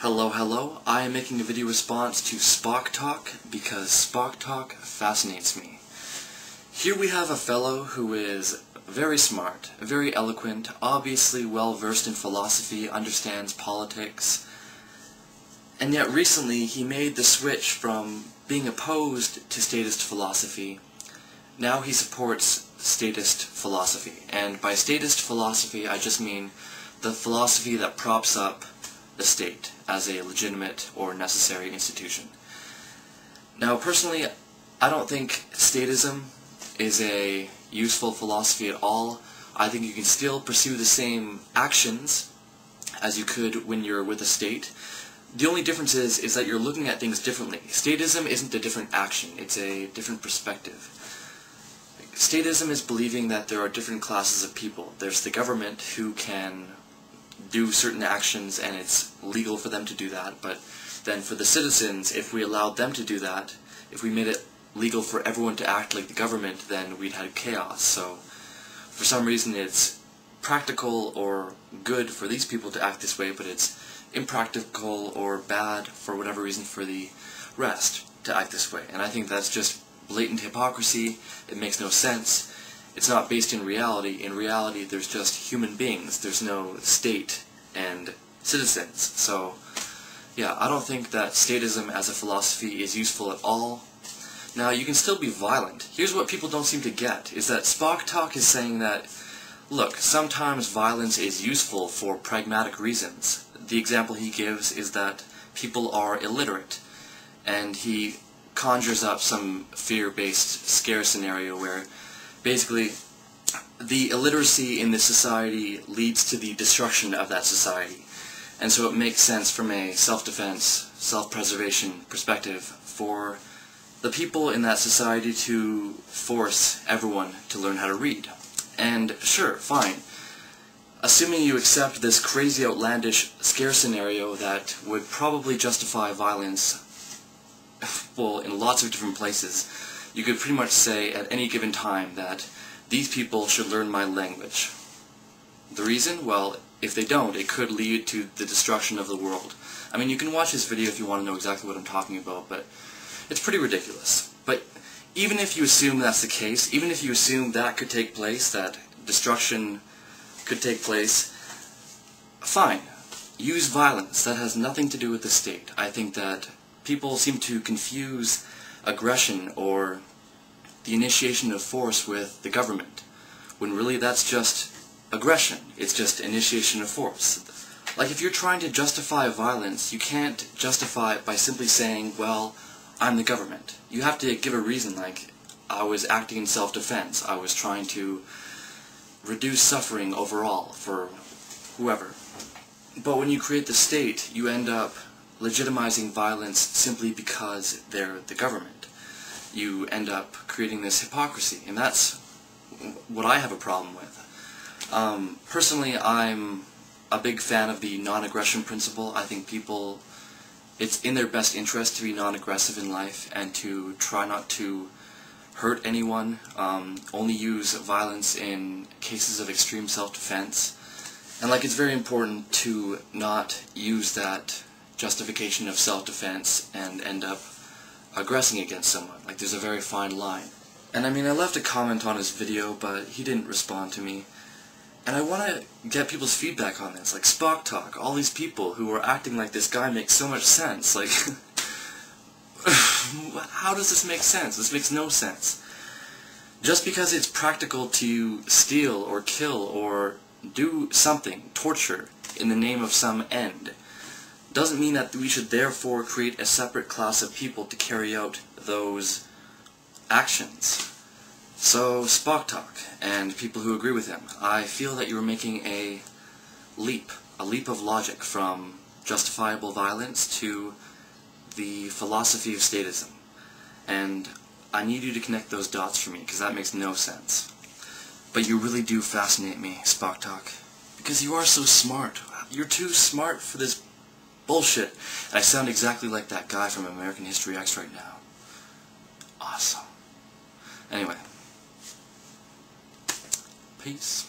Hello, I am making a video response to Spock Talk because Spock Talk fascinates me. Here we have a fellow who is very smart, very eloquent, obviously well versed in philosophy, understands politics, and yet recently he made the switch from being opposed to statist philosophy. Now he supports statist philosophy, and by statist philosophy I just mean the philosophy that props up the state as a legitimate or necessary institution. Now personally, I don't think statism is a useful philosophy at all. I think you can still pursue the same actions as you could when you're with a state. The only difference is that you're looking at things differently. Statism isn't a different action, it's a different perspective. Statism is believing that there are different classes of people. There's the government who can do certain actions and it's legal for them to do that, but then for the citizens, if we allowed them to do that, if we made it legal for everyone to act like the government, then we'd have chaos. So for some reason it's practical or good for these people to act this way, but it's impractical or bad for whatever reason for the rest to act this way. And I think that's just blatant hypocrisy. It makes no sense. It's not based in reality. In reality, there's just human beings. There's no state and citizens. So, yeah, I don't think that statism as a philosophy is useful at all. Now, you can still be violent. Here's what people don't seem to get, is that Spock Talk is saying that, look, sometimes violence is useful for pragmatic reasons. The example he gives is that people are illiterate, and he conjures up some fear-based scare scenario where basically the illiteracy in this society leads to the destruction of that society. And so it makes sense from a self-defense, self-preservation perspective for the people in that society to force everyone to learn how to read. And sure, fine. Assuming you accept this crazy outlandish scare scenario that would probably justify violence, well, in lots of different places, you could pretty much say at any given time that these people should learn my language. The reason? Well, if they don't, it could lead to the destruction of the world. I mean, you can watch this video if you want to know exactly what I'm talking about, but it's pretty ridiculous. But even if you assume that's the case, even if you assume that could take place, that destruction could take place, fine. Use violence. That has nothing to do with the state. I think that people seem to confuse aggression or the initiation of force with the government, when really that's just aggression. It's just initiation of force. Like, if you're trying to justify violence, you can't justify it by simply saying, well, I'm the government. You have to give a reason, like, I was acting in self-defense, I was trying to reduce suffering overall for whoever. But when you create the state, you end up legitimizing violence simply because they're the government. You end up creating this hypocrisy, and that's what I have a problem with. Personally, I'm a big fan of the non-aggression principle. I think people, it's in their best interest to be non-aggressive in life and to try not to hurt anyone, only use violence in cases of extreme self-defense. And like, it's very important to not use that justification of self-defense and end up aggressing against someone. Like, there's a very fine line. And I mean, I left a comment on his video, but he didn't respond to me. And I want to get people's feedback on this. Like, Spock Talk, all these people who are acting like this guy makes so much sense. Like, how does this make sense? This makes no sense. Just because it's practical to steal or kill or do something, torture, in the name of some end, doesn't mean that we should therefore create a separate class of people to carry out those actions. So, Spock Talk, and people who agree with him, I feel that you're making a leap of logic from justifiable violence to the philosophy of statism. And I need you to connect those dots for me, because that makes no sense. But you really do fascinate me, Spock Talk, because you are so smart. You're too smart for this bullshit. And I sound exactly like that guy from American History X right now. Awesome. Anyway. Peace.